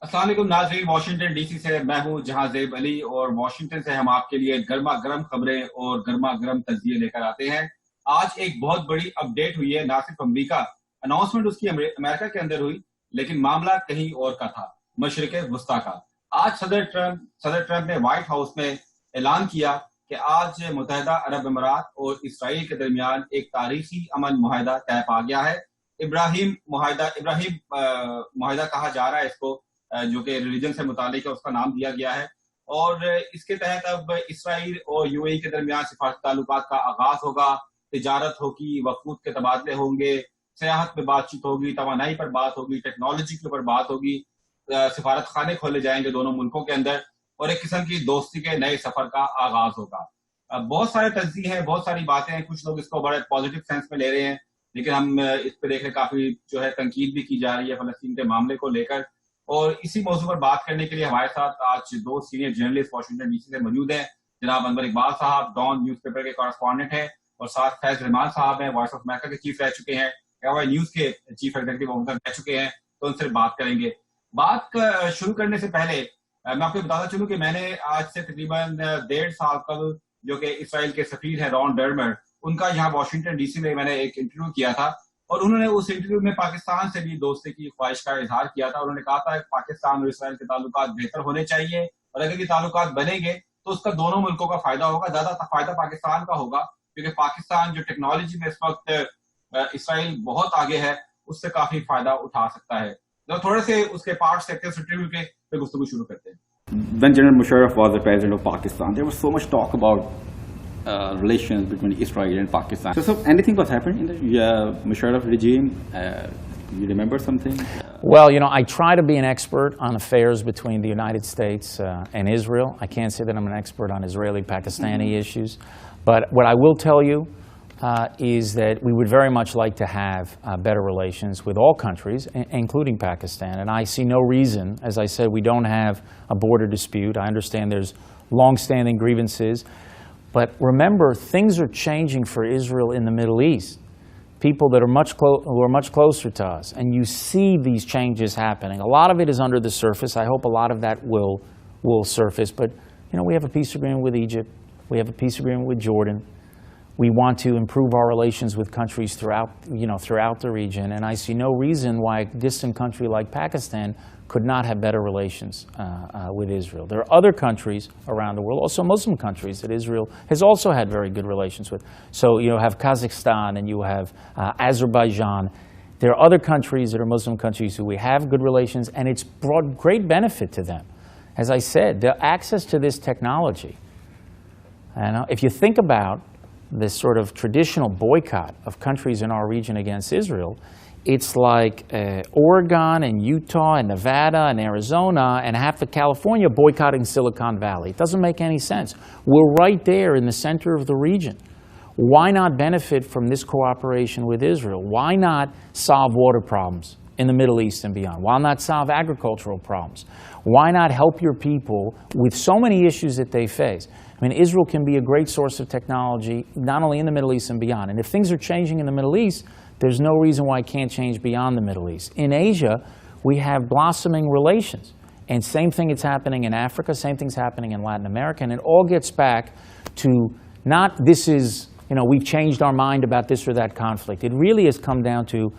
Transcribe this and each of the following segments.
السلام علیکم ناظرین، واشنگٹن ڈی سی سے میں ہوں جہاں زیب علی، اور واشنگٹن سے ہم آپ کے لیے گرما گرم خبریں اور گرما گرم تجزیے لے کر آتے ہیں۔ آج ایک بہت بڑی اپڈیٹ ہوئی ہے، نہ صرف امریکہ اناؤنسمنٹ اس کی امریکہ کے اندر ہوئی، لیکن معاملہ کہیں اور کا تھا، مشرق وسطیٰ کا۔ آج صدر ٹرمپ نے وائٹ ہاؤس میں اعلان کیا کہ آج متحدہ عرب امارات اور اسرائیل کے درمیان ایک تاریخی امن معاہدہ طے پا گیا ہے۔ ابراہیم معاہدہ کہا جا رہا ہے اس کو، جو کہ ریلیجن سے متعلق ہے، اس کا نام دیا گیا ہے۔ اور اس کے تحت اب اسرائیل اور یو اے ای کے درمیان سفارتی تعلقات کا آغاز ہوگا، تجارت ہوگی، وفود کے تبادلے ہوں گے، سیاحت پہ بات چیت ہوگی، توانائی پر بات ہوگی، ٹیکنالوجی کے اوپر بات ہوگی، سفارت خانے کھولے جائیں گے دونوں ملکوں کے اندر، اور ایک قسم کی دوستی کے نئے سفر کا آغاز ہوگا۔ بہت سارے تجزیے ہیں، بہت ساری باتیں ہیں، کچھ لوگ اس کو بڑے پازیٹیو سینس میں لے رہے ہیں، لیکن ہم اس پہ دیکھ رہے کافی جو ہے تنقید بھی کی جا رہی ہے فلسطین کے معاملے کو لے کر۔ اور اسی موضوع پر بات کرنے کے لیے ہمارے ساتھ آج دو senior journalist Washington D C سے موجود ہیں۔ جناب انور اقبال صاحب ڈان نیوز پیپر کے کارسپونڈنٹ ہیں، اور ساتھ فیض رحمان صاحب ہیں، وائس آف امریکہ کے چیف رہ چکے ہیں، ایوئی نیوز کے چیف ایگزیکٹو رہ چکے ہیں، تو ان سے بات کریں گے۔ بات شروع کرنے سے پہلے میں آپ کو بتاتا چلوں کہ میں نے آج سے تقریباً 1.5 سال قبل جو کہ اسرائیل کے سفیر ہیں رون ڈرمر، ان کا یہاں واشنگٹن ڈی سی میں نے ایک انٹرویو کیا تھا، اور انہوں نے اس انٹرویو میں پاکستان سے بھی دوستی کی خواہش کا اظہار کیا تھا۔ انہوں نے کہا تھا کہ پاکستان اور اسرائیل کے تعلقات بہتر ہونے چاہیے، اور اگر یہ تعلقات بنیں گے تو اس کا دونوں ملکوں کا فائدہ ہوگا، زیادہ فائدہ پاکستان کا ہوگا، کیونکہ پاکستان جو ٹیکنالوجی میں اس وقت اسرائیل بہت آگے ہے، اس سے کافی فائدہ اٹھا سکتا ہے۔ تھوڑے سے اس کے پارٹس دیکھتے ہیں انٹرویو کے، پھر گفتگو شروع کرتے ہیں۔ When General Musharraf was the president of Pakistan, there was so much talk about relations between Israel and Pakistan. So anything was happening in the Musharraf regime? You remember something? Well, I try to be an expert on affairs between the United States and Israel. I can't say that I'm an expert on Israeli-Pakistani issues. But what I will tell you is that we would very much like to have better relations with all countries, including Pakistan. And I see no reason, as I said, we don't have a border dispute. I understand there's long-standing grievances. But remember, things are changing for Israel in the Middle East. People that are who are much closer to us. And you see these changes happening. A lot of it is under the surface. I hope a lot of that will surface. But, we have a peace agreement with Egypt. We have a peace agreement with Jordan. We want to improve our relations with countries throughout the region, and I see no reason why a distant country like Pakistan could not have better relations with Israel. There are other countries around the world, also Muslim countries, that Israel has also had very good relations with. So you have Kazakhstan and you have Azerbaijan. There are other countries that are Muslim countries who we have good relations, and it's brought great benefit to them. As I said, the access to this technology. And if you think about this sort of traditional boycott of countries in our region against Israel, it's like Oregon and Utah and Nevada and Arizona and half of California boycotting Silicon Valley. It doesn't make any sense. We're right there in the center of the region. Why not benefit from this cooperation with Israel? Why not solve water problems in the Middle East and beyond? Why not solve agricultural problems? Why not help your people with so many issues that they face? Israel can be a great source of technology, not only in the Middle East and beyond. And if things are changing in the Middle East, there's no reason why it can't change beyond the Middle East. In Asia, we have blossoming relations. And same thing is happening in Africa, same thing's happening in Latin America. And it all gets back to not this is, we've changed our mind about this or that conflict. It really has come down to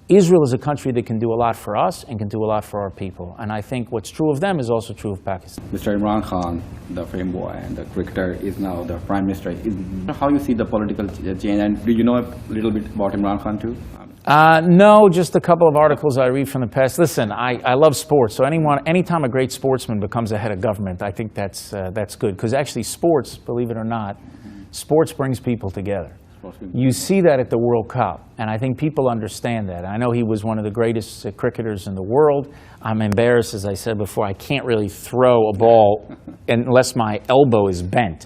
Israel is a country that can do a lot for us and can do a lot for our people. And I think what's true of them is also true of Pakistan. Mr. Imran Khan, the fame boy and the cricketer, is now the prime minister. How you see the political change? And do you know a little bit about Imran Khan too? No, just a couple of articles I read from the past. Listen, I love sports, so anytime a great sportsman becomes a head of government, I think that's good. Because actually sports, believe it or not, sports brings people together. You see that at the World Cup, and I think people understand that. I know he was one of the greatest cricketers in the world. I'm embarrassed, as I said before, I can't really throw a ball unless my elbow is bent.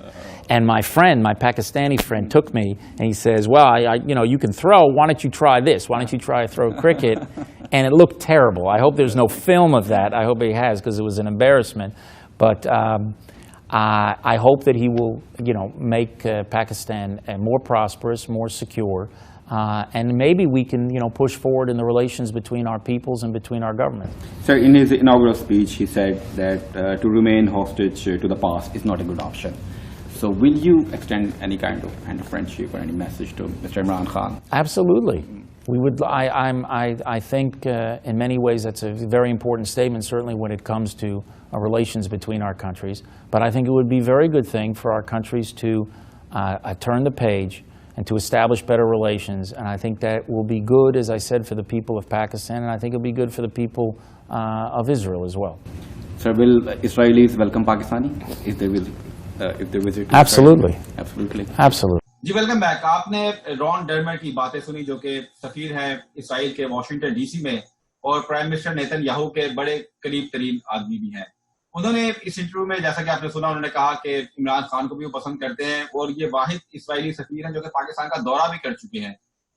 And my Pakistani friend took me, and he says, well, you can throw, why don't you try this? Why don't you try to throw cricket? And it looked terrible. I hope there's no film of that. I hope he has, because it was an embarrassment. But I hope that he will, make Pakistan more prosperous, more secure, and maybe we can, push forward in the relations between our peoples and between our governments. Sir, in his inaugural speech, he said that to remain hostage to the past is not a good option. So will you extend any kind of friendship or any message to Mr. Imran Khan? Absolutely. We would. I think in many ways that's a very important statement, certainly when it comes to relations between our countries. But I think it would be a very good thing for our countries to turn the page and to establish better relations. And I think that will be good, as I said, for the people of Pakistan, and I think it will be good for the people of Israel as well. Sir, will Israelis welcome Pakistani if they visit? Absolutely. Absolutely. Absolutely. G welcome back. آپ نے رون ڈرمٹ کی باتیں سنی جو کہ سفیر ہیں اسرائیل کے Washington D سی میں اور پرائم منسٹر نیتن یاہو کے بڑے قریب ترین آدمی بھی ہیں. انہوں نے اس انٹرویو میں جیسا کہ آپ نے سنا انہوں نے کہا کہ عمران خان کو بھی وہ پسند کرتے ہیں اور یہ واحد اسرائیلی سفیر ہیں جو کہ پاکستان کا دورہ بھی کر چکے ہیں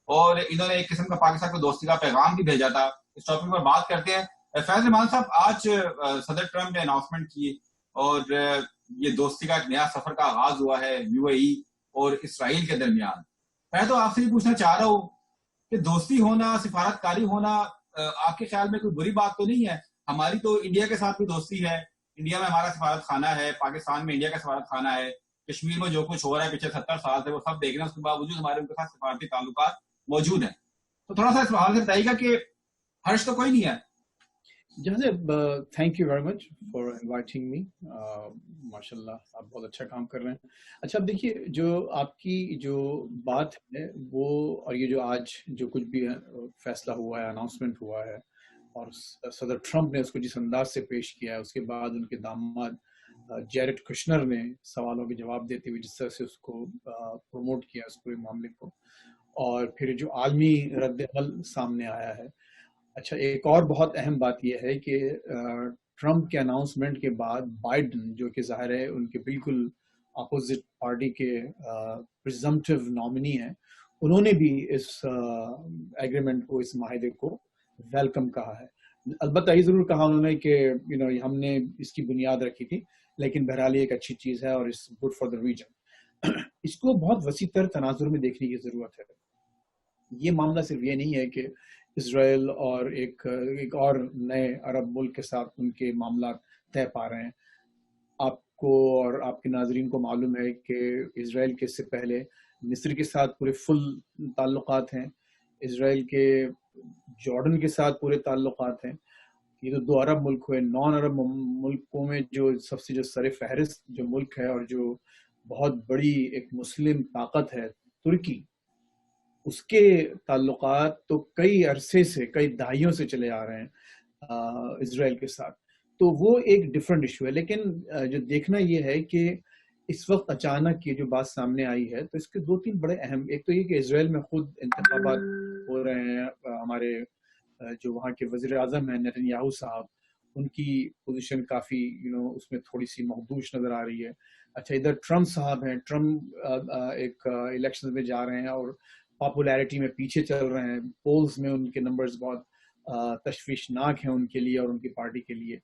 اور انہوں نے ایک قسم کا پاکستان کو دوستی کا پیغام بھی بھیجا تھا. اس ٹاپک پر بات کرتے ہیں. فیض رحمان صاحب, آج صدر ٹرمپ نے اناؤنسمنٹ کی اور یہ دوستی کا ایک نیا سفر کا آغاز ہوا ہے یو اے ای اور اسرائیل کے درمیان. میں تو آپ سے یہ پوچھنا چاہ رہا ہوں کہ دوستی ہونا, سفارت کاری ہونا آپ کے خیال میں کوئی بری بات تو نہیں ہے؟ ہماری تو انڈیا کے ساتھ بھی دوستی ہے, انڈیا میں ہمارا سفارت خانہ ہے, پاکستان میں انڈیا کا سفارت خانہ ہے, کشمیر میں جو کچھ ہو رہا ہے پچھلے 70 سال سے وہ سب دیکھ رہے ہیں, اس کے باوجود ہمارے ان کے ساتھ سفارتی تعلقات موجود ہیں. تو تھوڑا سا اس حوالے سے بتائیے گا کہ حرج تو کوئی نہیں ہے. جہاں thank you very much for inviting me. ماشاء اللہ آپ بہت اچھا کام کر رہے ہیں. اچھا اب دیکھیے, جو آپ کی جو بات ہے وہ اور یہ جو آج جو کچھ بھی فیصلہ ہوا ہے, اناؤنسمنٹ ہوا ہے اور صدر ٹرمپ نے اس کو جس انداز سے پیش کیا ہے, اس کے بعد ان کے داماد جیرڈ کشنر نے سوالوں کے جواب دیتے ہوئے جس طرح سے اس کو پروموٹ کیا اس پورے معاملے کو, اور پھر جو عالمی رد عمل سامنے آیا ہے. اچھا ایک اور بہت اہم بات یہ ہے کہ ٹرمپ کے اناؤنسمنٹ کے بعد بائیڈن جو کہ ظاہر ہے ان کے بالکل اپوزٹ پارٹی کے پریزمپٹیو نامنی ہیں, انہوں نے بھی اس ایگریمنٹ کو, اس معاہدے کو ویلکم کہا ہے. البتہ یہ ضرور کہا انہوں نے کہ ہم نے اس کی بنیاد رکھی تھی, لیکن بہرحال یہ ایک اچھی چیز ہے اور it's good for the region. اس کو بہت وسیع تر تناظر میں دیکھنے کی ضرورت ہے. یہ معاملہ صرف یہ نہیں ہے کہ اسرائیل اور ایک اور نئے عرب ملک کے ساتھ ان کے معاملات طے پا رہے ہیں. آپ کو اور آپ کے ناظرین کو معلوم ہے کہ اسرائیل کے سے پہلے مصر کے ساتھ پورے فل تعلقات ہیں, اسرائیل کے جارڈن کے ساتھ پورے تعلقات ہیں. یہ تو 2 عرب ملک ہوئے. 9 عرب ملکوں میں جو سب سے جو سر فہرست جو ملک ہے اور جو بہت بڑی ایک مسلم طاقت ہے ترکی, اس کے تعلقات تو کئی عرصے سے, کئی دہائیوں سے چلے آ رہے ہیں اسرائیل کے ساتھ. تو وہ ایک ڈفرینٹ ایشو ہے. لیکن جو دیکھنا یہ ہے کہ اس وقت اچانک یہ جو بات سامنے آئی ہے تو اس کے 2-3 بڑے اہم, ایک تو یہ کہ اسرائیل میں خود انتخابات ہو رہے ہیں. ہمارے جو وہاں کے وزیر اعظم ہیں نیتن یاہو صاحب, ان کی پوزیشن کافی اس میں تھوڑی سی مخدوش نظر آ رہی ہے. اچھا ادھر ٹرمپ صاحب ہیں, ٹرمپ ایک الیکشن میں جا رہے ہیں اور پاپولیرٹی میں پیچھے چل رہے ہیں. پولز میں ان کے نمبرز بہت تشویشناک ہیں ان کے لیے اور ان کی پارٹی کے لیے.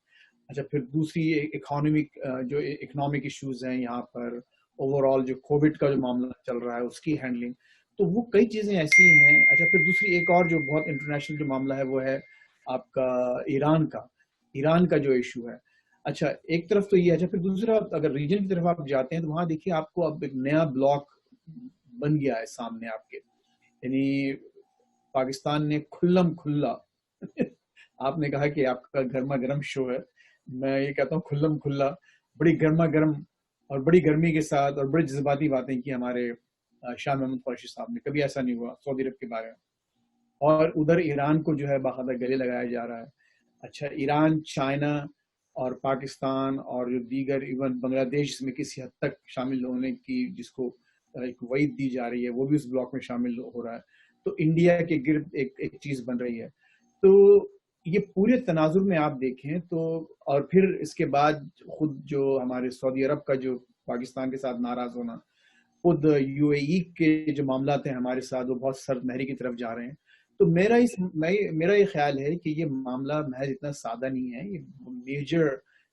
اچھا پھر دوسری اکنامک ایشوز ہیں یہاں پر, اوور آل جو کووڈ کا جو معاملہ چل رہا ہے اس کی ہینڈلنگ, تو وہ کئی چیزیں ایسی ہیں. اچھا پھر دوسری ایک اور جو بہت انٹرنیشنل جو معاملہ ہے وہ ہے آپ کا ایران کا جو ایشو ہے. اچھا ایک طرف تو یہ. اچھا پھر دوسرا اگر ریجن کی طرف آپ جاتے ہیں تو وہاں دیکھیے آپ کو اب ایک نیا بلاک بن گیا ہے سامنے آپ کے. یعنی پاکستان نے کھلم کھلا آپ نے کہا کہ آپ کا گرما گرم شو ہے, میں یہ کہتا ہوں کھلم کھلا بڑی گرما گرم اور بڑی گرمی کے ساتھ اور بڑی جذباتی باتیں کی ہمارے شاہ محمود قریشی صاحب نے. کبھی ایسا نہیں ہوا سعودی عرب کے بارے میں. اور ادھر ایران کو جو ہے باقاعدہ گلے لگایا جا رہا ہے. اچھا ایران, چائنا اور پاکستان اور جو دیگر ایون بنگلہ دیش میں کسی حد تک شامل ہونے کی جس کو ایک وعید دی جا رہی ہے, وہ بھی اس بلاک میں شامل ہو رہا ہے. تو انڈیا کے گرد ایک چیز بن رہی ہے. تو یہ پورے تناظر میں آپ دیکھیں تو, اور پھر اس کے بعد خود جو ہمارے سعودی عرب کا جو پاکستان کے ساتھ ناراض ہونا, خود یو اے ای کے جو معاملات ہیں ہمارے ساتھ وہ بہت سرد مہری کی طرف جا رہے ہیں. تو میرا یہ خیال ہے کہ یہ معاملہ محض اتنا سادہ نہیں ہے, یہ میجر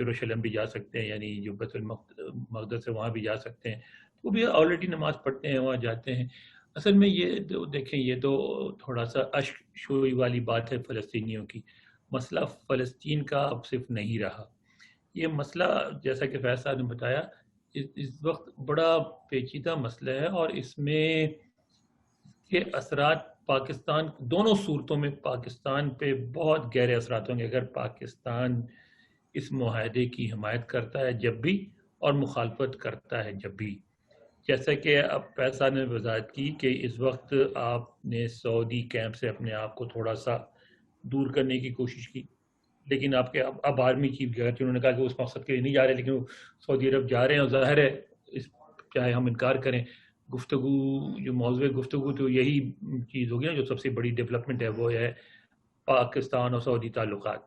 یروشلم بھی جا سکتے ہیں, یعنی جو بیت المقدس ہے وہاں بھی جا سکتے ہیں, وہ بھی آلریڈی نماز پڑھتے ہیں, وہاں جاتے ہیں. اصل میں یہ دیکھیں, یہ تو تھوڑا سا اشک شوئی والی بات ہے فلسطینیوں کی. مسئلہ فلسطین کا اب صرف نہیں رہا, یہ مسئلہ جیسا کہ فیض صاحب نے بتایا اس وقت بڑا پیچیدہ مسئلہ ہے, اور اس میں کے اثرات پاکستان دونوں صورتوں میں پاکستان پہ بہت گہرے اثرات ہوں گے. اگر پاکستان اس معاہدے کی حمایت کرتا ہے جب بھی, اور مخالفت کرتا ہے جب بھی, جیسا کہ اب پیسہ نے وضاحت کی کہ اس وقت آپ نے سعودی کیمپ سے اپنے آپ کو تھوڑا سا دور کرنے کی کوشش کی, لیکن آپ کے اب آرمی چیف گئے تھے, انہوں نے کہا کہ اس مقصد کے لیے نہیں جا رہے, لیکن وہ سعودی عرب جا رہے ہیں, اور ظاہر ہے چاہے ہم انکار کریں, گفتگو جو موضوع گفتگو تو یہی چیز ہوگی نا, جو سب سے بڑی ڈیولپمنٹ ہے وہ ہے پاکستان اور سعودی تعلقات,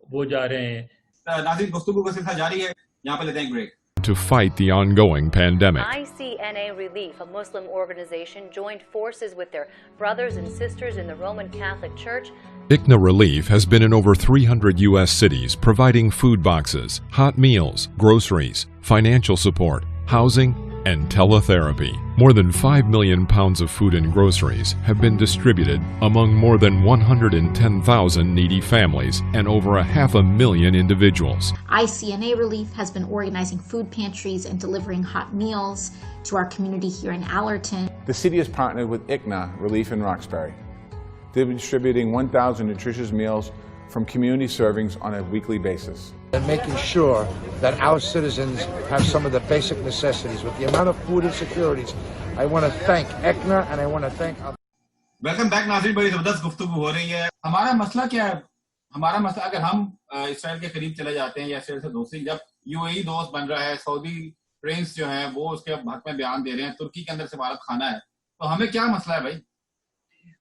وہ جا رہے ہیں. ناظرین, گفتگو کا سلسلہ جاری ہے, یہاں پہ لیتے ہیں break. To fight the ongoing pandemic. ICNA Relief, a Muslim organization, joined forces with their brothers and sisters in the Roman Catholic Church. ICNA Relief has been in over 300 U.S. cities providing food boxes, hot meals, groceries, financial support, housing, and teletherapy. More than 5 million pounds of food and groceries have been distributed among more than 110,000 needy families and over 500,000 individuals. ICNA Relief has been organizing food pantries and delivering hot meals to our community here in Allerton. The city has partnered with ICNA Relief in Roxbury. They've been distributing 1,000 nutritious meals from community servings on a weekly basis. And making sure that our citizens have some of the basic necessities. With the amount of food insecurities, I want to thank ICNA and I want to thank... welcome back ناظرین, بڑی زبردست گفتگو ہو رہی ہے. ہمارا مسئلہ کیا ہے؟ ہمارا مسئلہ اگر ہم اسرائیل کے قریب چلے جاتے ہیں یا اسرائیل سے دوستی, جب یو اے ای دوست بن رہا ہے, سعودی پرنس جو ہیں وہ اس کے حق میں بیان دے رہے ہیں, ترکی کے اندر سفارت خانہ ہے, تو ہمیں کیا مسئلہ ہے بھائی؟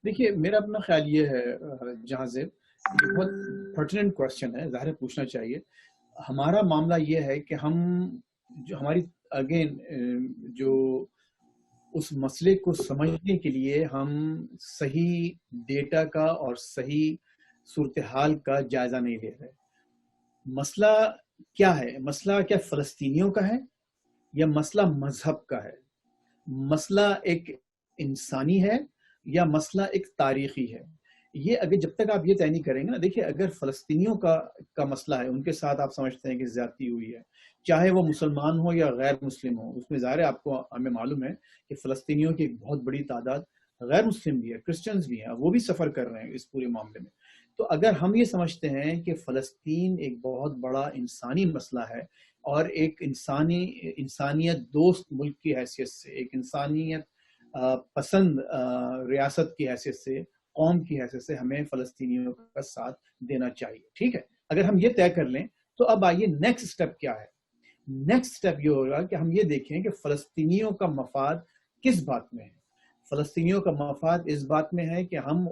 دیکھیے, میرا اپنا خیال یہ ہے جہاں سے یہ بہت پرٹیننٹ کوشچن ہے, ظاہر پوچھنا چاہیے. ہمارا معاملہ یہ ہے کہ ہم جو ہماری اگین جو اس مسئلے کو سمجھنے کے لیے ہم صحیح ڈیٹا کا اور صحیح صورتحال کا جائزہ نہیں لے رہے. مسئلہ کیا ہے؟ مسئلہ کیا فلسطینیوں کا ہے یا مسئلہ مذہب کا ہے؟ مسئلہ ایک انسانی ہے یا مسئلہ ایک تاریخی ہے؟ یہ اگر جب تک آپ یہ طے نہیں کریں گے نا, دیکھیے اگر فلسطینیوں کا مسئلہ ہے, ان کے ساتھ آپ سمجھتے ہیں کہ زیادتی ہوئی ہے, چاہے وہ مسلمان ہو یا غیر مسلم ہو, اس میں ظاہر ہے آپ کو ہمیں معلوم ہے کہ فلسطینیوں کی ایک بہت بڑی تعداد غیر مسلم بھی ہے, کرسچنز بھی ہیں, وہ بھی سفر کر رہے ہیں اس پورے معاملے میں. تو اگر ہم یہ سمجھتے ہیں کہ فلسطین ایک بہت بڑا انسانی مسئلہ ہے اور ایک انسانیت دوست ملک کی حیثیت سے, ایک انسانیت پسند ریاست کی حیثیت سے, قوم کی حیثیت سے ہمیں فلسطینیوں کا ساتھ دینا چاہیے, ٹھیک ہے, اگر ہم یہ طے کر لیں تو اب آئیے نیکسٹ اسٹیپ کیا ہے. نیکسٹ اسٹیپ یہ ہوگا کہ ہم یہ دیکھیں کہ فلسطینیوں کا مفاد کس بات میں ہے. فلسطینیوں کا مفاد اس بات میں ہے کہ ہم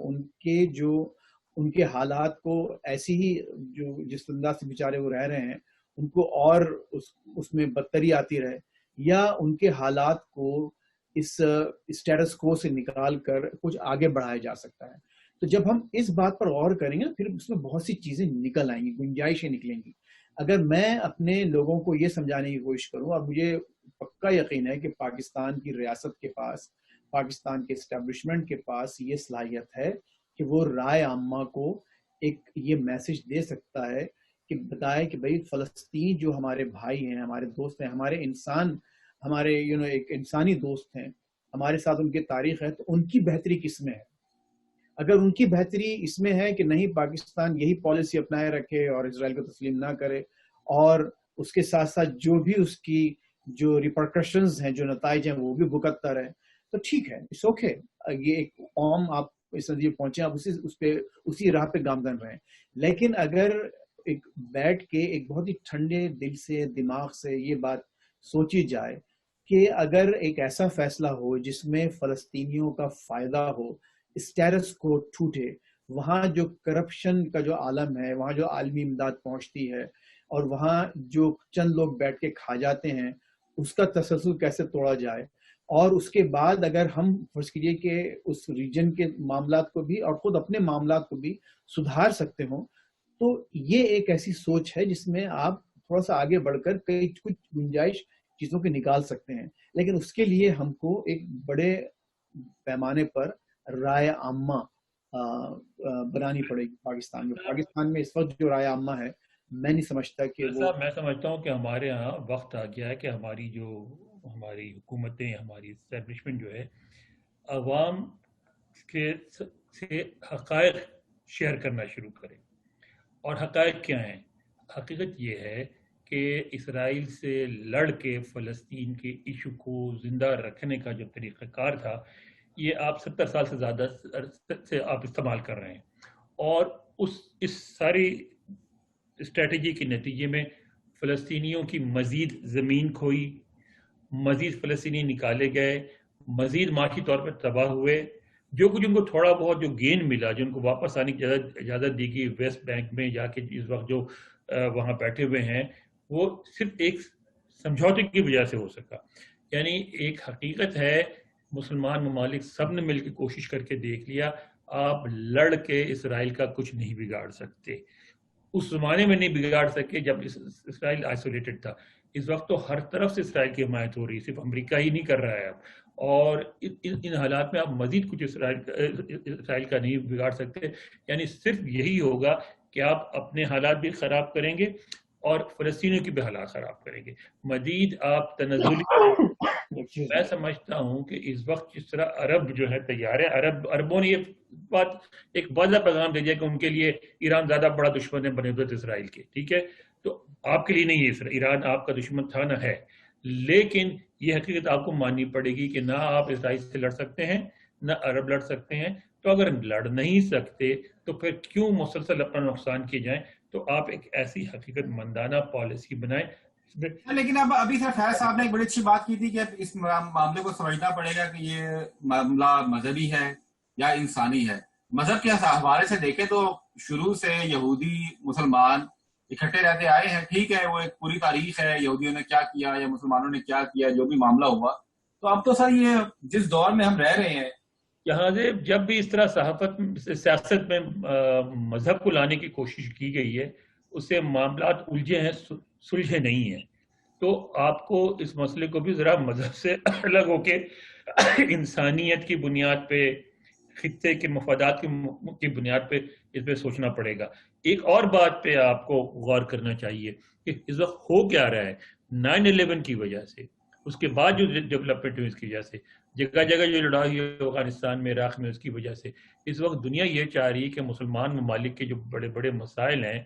ان کے حالات کو ایسی ہی جو جس انداز سے بیچارے وہ رہ رہے ہیں ان کو اور اس میں بدتری آتی رہے, یا ان کے حالات کو اس اسٹیٹس کو سے نکال کر کچھ آگے بڑھایا جا سکتا ہے. تو جب ہم اس بات پر غور کریں گے پھر اس میں بہت سی چیزیں نکل آئیں گی, گنجائشیں نکلیں گی. اگر میں اپنے لوگوں کو یہ سمجھانے کی کوشش کروں, اور مجھے پکا یقین ہے کہ پاکستان کی ریاست کے پاس, پاکستان کے اسٹیبلشمنٹ کے پاس یہ صلاحیت ہے کہ وہ رائے عامہ کو ایک یہ میسج دے سکتا ہے کہ بتائے کہ بھائی فلسطین جو ہمارے بھائی ہیں, ہمارے دوست ہیں, ہمارے انسان, ہمارے ایک انسانی دوست ہیں, ہمارے ساتھ ان کی تاریخ ہے, تو ان کی بہتری کس میں ہے. اگر ان کی بہتری اس میں ہے کہ نہیں پاکستان یہی پالیسی اپنائے رکھے اور اسرائیل کو تسلیم نہ کرے, اور اس کے ساتھ ساتھ جو بھی اس کی جو ریپرکشنز ہیں, جو نتائج ہیں وہ بھی بھگتتا رہے, تو ٹھیک ہے, اٹس اوکے. یہ ایک قوم آپ اس نتیجے پہنچے, آپ اسی راہ پہ گامزن رہیں. لیکن اگر ایک بیٹھ کے ایک بہت ہی ٹھنڈے دل سے, دماغ سے یہ بات سوچی جائے کہ اگر ایک ایسا فیصلہ ہو جس میں فلسطینیوں کا فائدہ ہو, اسٹیٹس کو ٹوٹے, وہاں جو کرپشن کا جو عالم ہے, وہاں جو عالمی امداد پہنچتی ہے, اور وہاں جو چند لوگ بیٹھ کے کھا جاتے ہیں, اس کا تسلسل کیسے توڑا جائے, اور اس کے بعد اگر ہم فرض کیجئے کہ اس ریجن کے معاملات کو بھی اور خود اپنے معاملات کو بھی سدھار سکتے ہوں, تو یہ ایک ایسی سوچ ہے جس میں آپ تھوڑا سا آگے بڑھ کر کچھ گنجائش چیزوں کی نکال سکتے ہیں، لیکن اس کے لیے ہم کو ایک بڑے پیمانے پر رائے عامہ بنانی پڑے گی پاکستان میں اس وقت جو رائے عامہ ہے میں نہیں سمجھتا کہ وہ، میں سمجھتا ہوں کہ ہمارے ہاں وقت آ گیا ہے کہ ہماری حکومتیں، ہماری اسٹیبلشمنٹ جو ہے عوام کے سے حقائق شیئر کرنا شروع کرے. اور حقائق کیا ہیں؟ حقیقت یہ ہے کہ اسرائیل سے لڑ کے فلسطین کے ایشو کو زندہ رکھنے کا جو طریقہ کار تھا یہ آپ 70 سال سے زیادہ سے آپ استعمال کر رہے ہیں، اور اس ساری اسٹریٹجی کے نتیجے میں فلسطینیوں کی مزید زمین کھوئی، مزید فلسطینی نکالے گئے، مزید معاشی طور پر تباہ ہوئے. جو کچھ ان کو تھوڑا بہت جو گین ملا، جو ان کو واپس آنے کی اجازت دی گئی ویسٹ بینک میں جا کے اس وقت جو وہاں بیٹھے ہوئے ہیں، وہ صرف ایک سمجھوتے کی وجہ سے ہو سکا. یعنی ایک حقیقت ہے، مسلمان ممالک سب نے مل کے کوشش کر کے دیکھ لیا، آپ لڑ کے اسرائیل کا کچھ نہیں بگاڑ سکتے. اس زمانے میں نہیں بگاڑ سکے جب اسرائیل آئسولیٹڈ تھا. اس وقت تو ہر طرف سے اسرائیل کی حمایت ہو رہی ہے، صرف امریکہ ہی نہیں کر رہا ہے اب. اور ان حالات میں آپ مزید کچھ اسرائیل کا نہیں بگاڑ سکتے. یعنی صرف یہی ہوگا کہ آپ اپنے حالات بھی خراب کریں گے اور فلسطینیوں کی بھی حالات خراب کریں گے. مزید آپ تنزلی میں سمجھتا ہوں کہ اس وقت جس طرح عرب جو ہے تیار ہے، عربوں نے یہ بات ایک واضح پیغام دے دیا کہ ان کے لیے ایران زیادہ بڑا دشمن ہے بنسبت اسرائیل کے. ٹھیک ہے، تو آپ کے لیے نہیں ہے، ایران آپ کا دشمن تھا نہ ہے، لیکن یہ حقیقت آپ کو ماننی پڑے گی کہ نہ آپ اسرائیل سے لڑ سکتے ہیں نہ عرب لڑ سکتے ہیں. تو اگر لڑ نہیں سکتے تو پھر کیوں مسلسل اپنا نقصان کیے جائیں؟ تو آپ ایک ایسی حقیقت مندانہ پالیسی بنائیں. لیکن اب ابھی سر فیض صاحب نے ایک بڑی اچھی بات کی تھی کہ اس معاملے کو سمجھنا پڑے گا کہ یہ معاملہ مذہبی ہے یا انسانی ہے. مذہب کے حوالے سے دیکھیں تو شروع سے یہودی مسلمان اکٹھے رہتے آئے ہیں. ٹھیک ہے، وہ ایک پوری تاریخ ہے، یہودیوں نے کیا کیا یا مسلمانوں نے کیا کیا، جو بھی معاملہ ہوا. تو اب تو سر یہ جس دور میں ہم رہ رہے ہیں، یہاں سے جب بھی اس طرح سیاست میں مذہب کو لانے کی کوشش کی گئی ہے، اس سے معاملات الجھے ہیں، سلجھے نہیں ہیں. تو آپ کو اس مسئلے کو بھی ذرا مذہب سے الگ ہو کے انسانیت کی بنیاد پہ، خطے کے مفادات کی بنیاد پہ اس پہ سوچنا پڑے گا. ایک اور بات پہ آپ کو غور کرنا چاہیے کہ اس وقت ہو کیا رہا ہے. 9/11 کی وجہ سے، اس کے بعد جو ڈیولپمنٹ ہوئی اس کی وجہ سے، جگہ جگہ جو لڑائی ہوئی افغانستان میں، عراق میں، اس کی وجہ سے اس وقت دنیا یہ چاہ رہی ہے کہ مسلمان ممالک کے جو بڑے بڑے مسائل ہیں،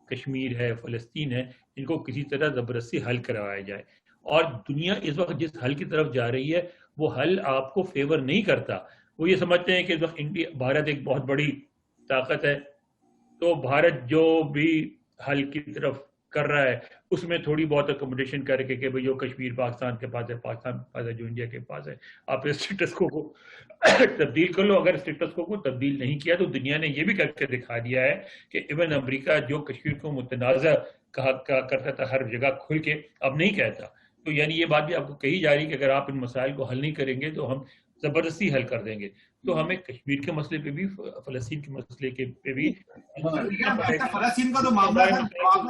کشمیر ہے، فلسطین ہے، ان کو کسی طرح زبردستی حل کروایا جائے. اور دنیا اس وقت جس حل کی طرف جا رہی ہے وہ حل آپ کو فیور نہیں کرتا. وہ یہ سمجھتے ہیں کہ اس وقت بھارت ایک بہت بڑی طاقت ہے، تو بھارت جو بھی حل کی طرف کر رہا ہے اس میں تھوڑی بہت اکوموڈیشن کر کے کہ بھئی جو کشمیر پاکستان کے پاس ہے، پاکستان کے پاس ہے، جو انڈیا کے پاس ہے، آپ اسٹیٹس کو تبدیل کر لو. اگر اسٹیٹس کو تبدیل نہیں کیا تو دنیا نے یہ بھی کر کے دکھا دیا ہے کہ ایون امریکہ جو کشمیر کو متنازع کہا کرتا تھا ہر جگہ کھل کے، اب نہیں کہتا. تو یعنی یہ بات بھی آپ کو کہی جا رہی ہے کہ اگر آپ ان مسائل کو حل نہیں کریں گے تو ہم زبردستی حل کر دیں گے. تو ہمیں کشمیر کے مسئلے پہ بھی، فلسطین کے مسئلے کے پہ بھی، فلسطین کا تو معاملہ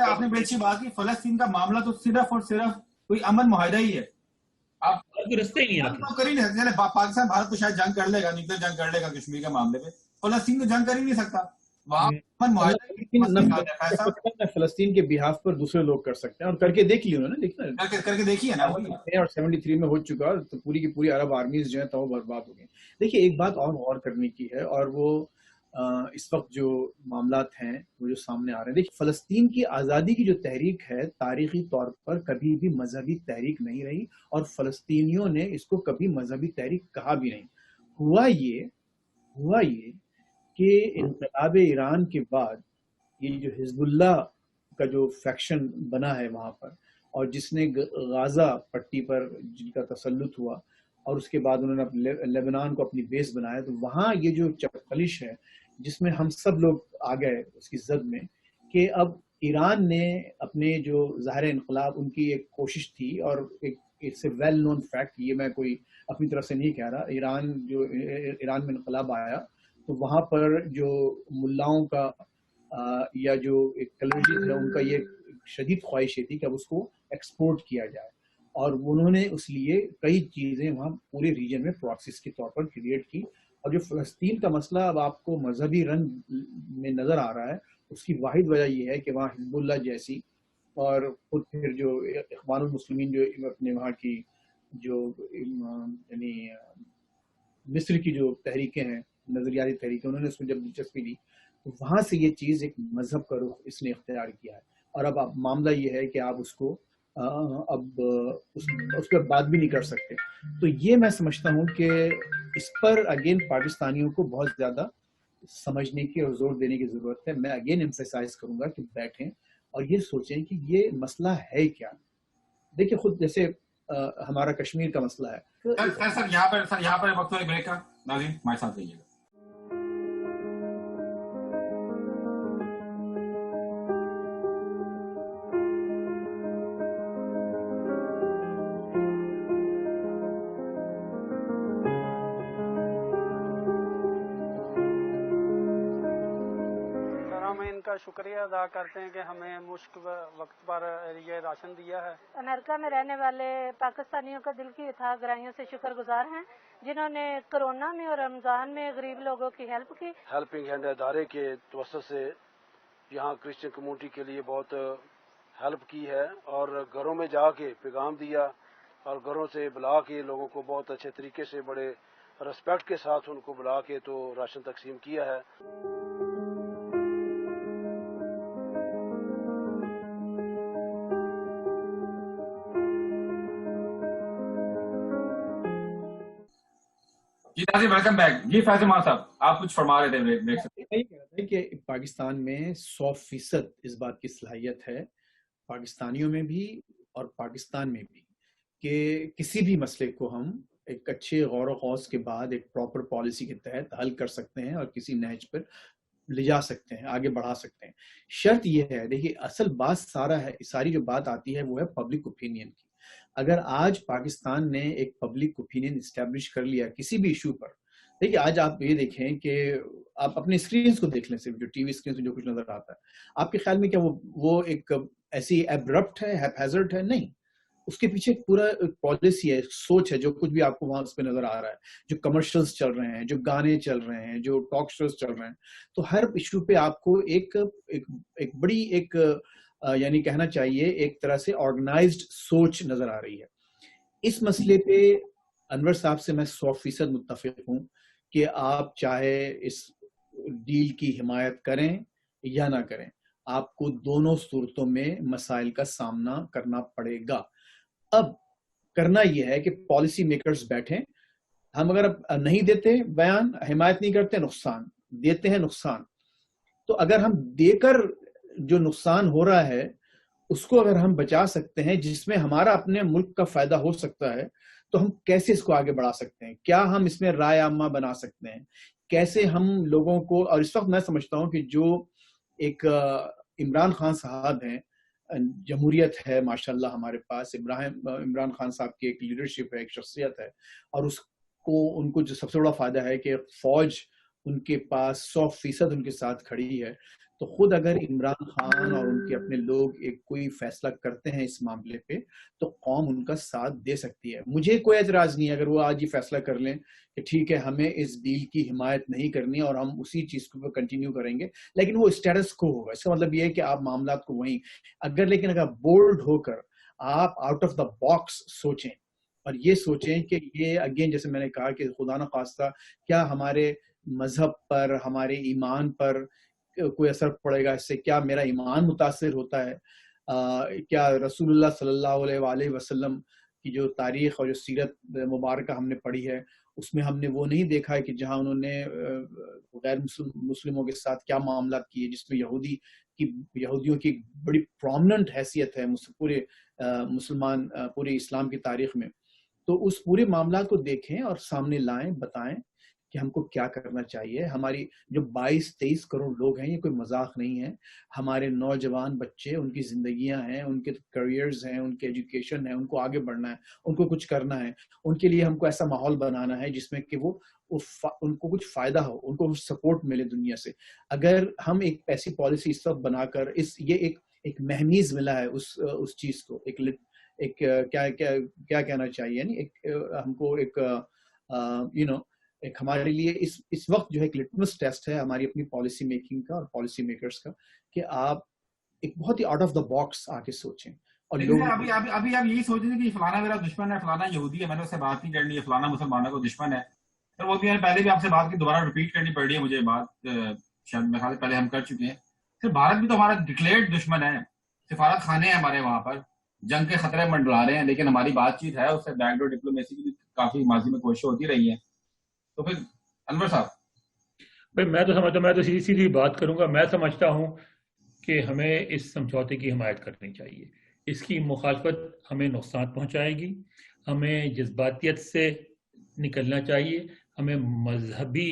آپ نے بڑی اچھی بات کی. فلسطین کا معاملہ تو صرف اور صرف کوئی امن معاہدہ ہی ہے. آپ رستے ہی نہیں تو کر ہی نہیں سکتے. پاکستان بھارت تو شاید جنگ کر لے گا، نیوکلیر جنگ کر لے گا کشمیر کے معاملے پہ. فلسطین تو جنگ کر ہی نہیں سکتا. وہاں امن معاہدہ فلسطین کے بہاف پر دوسرے لوگ کر سکتے ہیں، اور کر کے دیکھ لی انہوں نے، کر کے دیکھی ہے نا. اور 73 میں ہو چکا تو پوری کی پوری عرب آرمیز جو ہیں تو وہ برباد ہو گئی. دیکھیے ایک بات اور غور کرنے کی ہے، اور وہ اس وقت جو معاملات ہیں وہ جو سامنے آ رہے ہیں. دیکھیے فلسطین کی آزادی کی جو تحریک ہے تاریخی طور پر کبھی بھی مذہبی تحریک نہیں رہی، اور فلسطینیوں نے اس کو کبھی مذہبی تحریک کہا بھی نہیں. ہوا یہ کہ انقلاب ایران کے بعد یہ جو حزب اللہ کا جو فیکشن بنا ہے وہاں پر، اور جس نے غازہ پٹی پر جن کا تسلط ہوا، اور اس کے بعد انہوں نے لیبنان کو اپنی بیس بنایا، تو وہاں یہ جو چپقلش ہے جس میں ہم سب لوگ آ گئے اس کی زد میں، کہ اب ایران نے اپنے جو ظاہر انقلاب، ان کی ایک کوشش تھی، اور it's a well known fact, یہ میں کوئی اپنی طرف سے نہیں کہہ رہا، ایران میں انقلاب آیا تو وہاں پر جو ملاؤں کا یا جو ایک کلرجی ہے ان کا یہ شدید خواہش یہ تھی کہ اب اس کو ایکسپورٹ کیا جائے، اور انہوں نے اس لیے کئی چیزیں وہاں پورے ریجن میں پروکسیز کے طور پر کریٹ کی. اور جو فلسطین کا مسئلہ اب آپ کو مذہبی رنگ میں نظر آ رہا ہے، اس کی واحد وجہ یہ ہے کہ وہاں حزب اللہ جیسی اور خود پھر جو اخوان المسلمین جو اپنے وہاں کی جو یعنی مصر کی جو تحریکیں ہیں، نظریاتی تحریکیں، انہوں نے اس میں جب دلچسپی لی تو وہاں سے یہ چیز ایک مذہب کا رخ اس نے اختیار کیا ہے. اور اب معاملہ یہ ہے کہ آپ اس کو اب اس پہ بات بھی نہیں کر سکتے. تو یہ میں سمجھتا ہوں کہ اس پر اگین پاکستانیوں کو بہت زیادہ سمجھنے کی اور زور دینے کی ضرورت ہے. میں اگین ایمفیسائز کروں گا کہ بیٹھیں اور یہ سوچیں کہ یہ مسئلہ ہے کیا. دیکھیں خود جیسے ہمارا کشمیر کا مسئلہ ہے. سر یہاں پر وقت بریک کا ناظرین ہمارے ساتھ رہیے گا. شکریہ ادا کرتے ہیں کہ ہمیں مشکل وقت پر یہ راشن دیا ہے. امریکہ میں رہنے والے پاکستانیوں کا دل کی اتھاہ گرائیوں سے شکر گزار ہیں جنہوں نے کورونا میں اور رمضان میں غریب لوگوں کی ہیلپ کی. ہیلپنگ ہینڈ ادارے کے توسط سے یہاں کرسچن کمیونٹی کے لیے بہت ہیلپ کی ہے اور گھروں میں جا کے پیغام دیا اور گھروں سے بلا کے لوگوں کو بہت اچھے طریقے سے بڑے رسپیکٹ کے ساتھ ان کو بلا کے تو راشن تقسیم کیا ہے. جی ناظرین ویلکم بیک. جی فیض مان صاحب آپ کچھ فرما رہے تھے بریک سے. یہ کہہ رہا تھا کہ پاکستان میں 100% اس بات کی صلاحیت ہے پاکستانیوں میں بھی اور پاکستان میں بھی کہ کسی بھی مسئلے کو ہم ایک اچھے غور و خوض کے بعد ایک پراپر پالیسی کے تحت حل کر سکتے ہیں اور کسی نہج پر لے جا سکتے ہیں، آگے بڑھا سکتے ہیں. شرط یہ ہے، دیکھیے اصل بات ساری جو بات آتی ہے وہ ہے پبلک اوپینین کی. اگر آج پاکستان نے ایک پبلک اوپینین اسٹیبلش کر لیا کسی بھی ایشو پر، دیکھیے آج آپ یہ دیکھیں کہ آپ اپنے اسکرینز کو دیکھ لیں، صرف جو ٹی وی اسکرین سے جو کچھ نظر آتا ہے، آپ کے خیال میں کیا وہ ایک ایسی ایبرپٹ ہے، ہیزرڈ ہے؟ نہیں، اس کے پیچھے پورا پالیسی ہے، سوچ ہے. جو کچھ بھی آپ کو وہاں اس پہ نظر آ رہا ہے، جو کمرشلز چل رہے ہیں، جو گانے چل رہے ہیں، جو ٹاک شوز چل رہے ہیں، تو ہر ایشو پہ آپ کو ایک بڑی ایک یعنی کہنا چاہیے ایک طرح سے آرگنائزڈ سوچ نظر آ رہی ہے. اس مسئلے پہ انور صاحب سے میں 100% متفق ہوں کہ آپ چاہے اس ڈیل کی حمایت کریں یا نہ کریں، آپ کو دونوں صورتوں میں مسائل کا سامنا کرنا پڑے گا. اب کرنا یہ ہے کہ پالیسی میکرز بیٹھیں. ہم اگر نہیں دیتے بیان، حمایت نہیں کرتے، نقصان دیتے ہیں، نقصان. تو اگر ہم دے کر جو نقصان ہو رہا ہے اس کو اگر ہم بچا سکتے ہیں، جس میں ہمارا اپنے ملک کا فائدہ ہو سکتا ہے، تو ہم کیسے اس کو آگے بڑھا سکتے ہیں؟ کیا ہم اس میں رائے عامہ بنا سکتے ہیں؟ کیسے ہم لوگوں کو، اور اس وقت میں سمجھتا ہوں کہ جو ایک عمران خان صاحب ہیں، جمہوریت ہے ماشاءاللہ ہمارے پاس، عمران خان صاحب کی ایک لیڈرشپ ہے، ایک شخصیت ہے، اور ان کو جو سب سے بڑا فائدہ ہے کہ فوج ان کے پاس 100% ان کے ساتھ کھڑی ہے. تو خود اگر عمران خان اور ان کے اپنے لوگ ایک کوئی فیصلہ کرتے ہیں اس معاملے پہ، تو قوم ان کا ساتھ دے سکتی ہے. مجھے کوئی اعتراض نہیں ہے اگر وہ آج یہ فیصلہ کر لیں کہ ٹھیک ہے ہمیں اس ڈیل کی حمایت نہیں کرنی اور ہم اسی چیز کو کنٹینیو کریں گے، لیکن وہ اسٹیٹس کو ہوگا. اس کا مطلب یہ ہے کہ آپ معاملات کو وہیں لیکن اگر بولڈ ہو کر آپ آؤٹ آف دا باکس سوچیں اور یہ سوچیں کہ یہ اگین جیسے میں نے کہا کہ خدا نہ خواستہ کیا ہمارے مذہب پر، ہمارے ایمان پر کوئی اثر پڑے گا، اس سے کیا میرا ایمان متاثر ہوتا ہے؟ کیا رسول اللہ صلی اللہ علیہ وآلہ وسلم کی جو تاریخ اور جو سیرت مبارکہ ہم نے پڑھی ہے، اس میں ہم نے وہ نہیں دیکھا ہے کہ جہاں انہوں نے غیر مسلموں کے ساتھ کیا معاملات کیے، جس میں یہودیوں کی بڑی پرومننٹ حیثیت ہے پورے اسلام کی تاریخ میں. تو اس پورے معاملات کو دیکھیں اور سامنے لائیں، بتائیں کہ ہم کو کیا کرنا چاہیے. ہماری جو 22-23 کروڑ لوگ ہیں، یہ کوئی مذاق نہیں ہے. ہمارے نوجوان بچے، ان کی زندگیاں ہیں، ان کے کیریئرز ہیں، ان کے ایجوکیشن ہے، ان کو آگے بڑھنا ہے، ان کو کچھ کرنا ہے. ان کے لیے ہم کو ایسا ماحول بنانا ہے جس میں کہ ان کو کچھ فائدہ ہو، ان کو کچھ سپورٹ ملے دنیا سے. اگر ہم ایک ایسی پالیسی اس وقت بنا کر یہ ایک ایک مہمیز ملا ہے اس چیز کو, ایک کیا کہنا چاہیے, یعنی ایک ہم کو ایک ایک ہمارے لیے اس وقت جو ہے ایک لٹمس ٹیسٹ ہے ہماری اپنی پالیسی میکنگ کا اور پالیسی میکرز کا, کہ آپ ایک بہت ہی آؤٹ آف دا باکس آ کے سوچیں. اور ابھی آپ یہی سوچ رہے تھے کہ فلانا میرا دشمن ہے, فلانا یہودی ہے, میں نے اس سے بات نہیں کرنی ہے, فلانا مسلمانوں کو دشمن ہے. پھر وہ بھی پہلے بھی آپ سے بات کی, دوبارہ ریپیٹ کرنی پڑ رہی ہے مجھے بات, شاید میرے خیال سے پہلے ہم کر چکے ہیں. پھر بھارت بھی تو ہمارا ڈکلیئرڈ دشمن ہے, سفارت خانے ہیں ہمارے وہاں پر, جنگ کے خطرے منڈلا رہے ہیں, لیکن ہماری بات چیت ہے اس سے بیک ڈور ڈپلومیسی کی کافی ماضی میں کوششیں ہوتی رہی ہیں. تو پھر انور صاحب بھائی میں تو سیدھی بات کروں گا. میں سمجھتا ہوں کہ ہمیں اس سمجھوتے کی حمایت کرنی چاہیے. اس کی مخالفت ہمیں نقصان پہنچائے گی. ہمیں جذباتیت سے نکلنا چاہیے, ہمیں مذہبی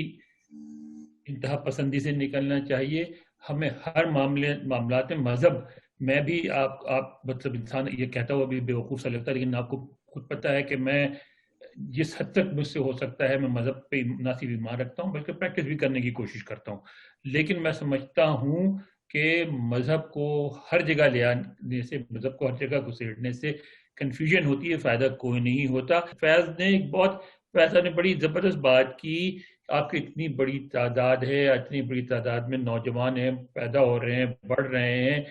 انتہا پسندی سے نکلنا چاہیے. ہمیں ہر معاملات میں مذہب, میں بھی آپ مطلب انسان یہ کہتا ہوا بھی بیوقوف سا لگتا ہے, لیکن آپ کو خود پتہ ہے کہ میں جس حد تک مجھ سے ہو سکتا ہے میں مذہب پہ نہ صرف ایمان رکھتا ہوں بلکہ پریکٹس بھی کرنے کی کوشش کرتا ہوں. لیکن میں سمجھتا ہوں کہ مذہب کو ہر جگہ لے آنے سے, مذہب کو ہر جگہ گھسیڑنے سے کنفیوژن ہوتی ہے, فائدہ کوئی نہیں ہوتا. فیض نے بڑی زبردست بات کی. آپ کی اتنی بڑی تعداد ہے, اتنی بڑی تعداد میں نوجوان ہیں, پیدا ہو رہے ہیں, بڑھ رہے ہیں,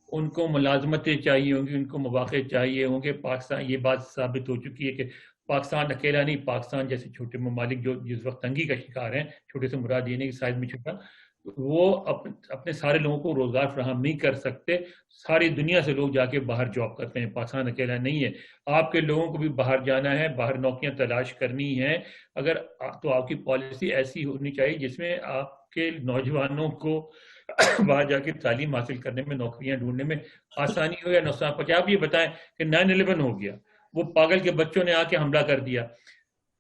ان کو ملازمتیں چاہیے ہوں گی, ان کو مواقع چاہیے ہوں گے. پاکستان, یہ بات ثابت ہو چکی ہے کہ پاکستان اکیلا نہیں, پاکستان جیسے چھوٹے ممالک جو جس وقت تنگی کا شکار ہیں, چھوٹے سے مراد یہ نہیں کہ سائز میں چھوٹا, وہ اپنے سارے لوگوں کو روزگار فراہم نہیں کر سکتے. ساری دنیا سے لوگ جا کے باہر جاب کرتے ہیں, پاکستان اکیلا نہیں ہے. آپ کے لوگوں کو بھی باہر جانا ہے, باہر نوکریاں تلاش کرنی ہیں. اگر تو آپ کی پالیسی ایسی ہونی چاہیے جس میں آپ کے نوجوانوں کو باہر جا کے تعلیم حاصل کرنے میں, نوکریاں ڈھونڈنے میں آسانی ہو یا نقصان پہنچے. آپ یہ بتائیں کہ 9/11 ہو گیا, وہ پاگل کے بچوں نے آ کے حملہ کر دیا,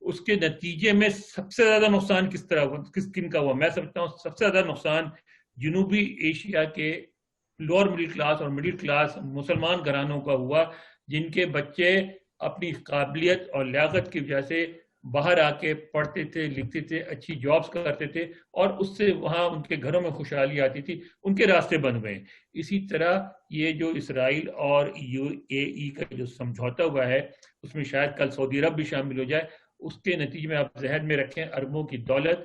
اس کے نتیجے میں سب سے زیادہ نقصان کن کا ہوا؟ میں سمجھتا ہوں سب سے زیادہ نقصان جنوبی ایشیا کے لوور مڈل کلاس اور مڈل کلاس مسلمان گھرانوں کا ہوا, جن کے بچے اپنی قابلیت اور لیاقت کی وجہ سے باہر آ کے پڑھتے تھے, لکھتے تھے, اچھی جابز کرتے تھے, اور اس سے وہاں ان کے گھروں میں خوشحالی آتی تھی. ان کے راستے بن گئے. اسی طرح یہ جو اسرائیل اور UAE کا جو سمجھوتا ہوا ہے, اس میں شاید کل سعودی عرب بھی شامل ہو جائے. اس کے نتیجے میں آپ ذہن میں رکھیں, اربوں کی دولت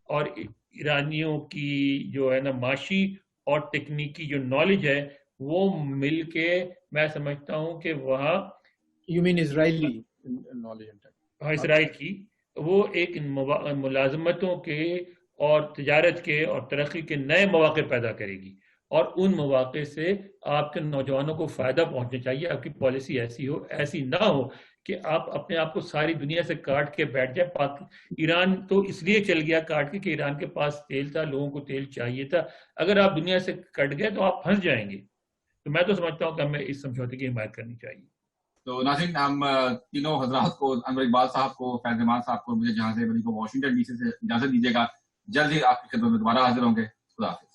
اور ایرانیوں کی جو ہے نا معاشی اور تکنیکی جو نالج ہے, وہ مل کے میں سمجھتا ہوں کہ وہاں اسرائیلی نالج, اسرائیل کی وہ ایک ملازمتوں کے اور تجارت کے اور ترقی کے نئے مواقع پیدا کرے گی, اور ان مواقع سے آپ کے نوجوانوں کو فائدہ پہنچنا چاہیے. آپ کی پالیسی ایسی نہ ہو کہ آپ اپنے آپ کو ساری دنیا سے کاٹ کے بیٹھ جائے. ایران تو اس لیے چل گیا کاٹ کے کہ ایران کے پاس تیل تھا, لوگوں کو تیل چاہیے تھا. اگر آپ دنیا سے کٹ گئے تو آپ پھنس جائیں گے. تو میں تو سمجھتا ہوں کہ ہمیں اس سمجھوتے کی حمایت کرنی چاہیے. تو ناظرین, ہم تینوں حضرات کو, انور اقبال صاحب کو, فیض امان صاحب کو, مجھے جہاں سے کو واشنگٹن DC سے اجازت دیجیے گا. جلد ہی آپ کی خدمت میں دوبارہ حاضر ہوں گے. خدا حافظ.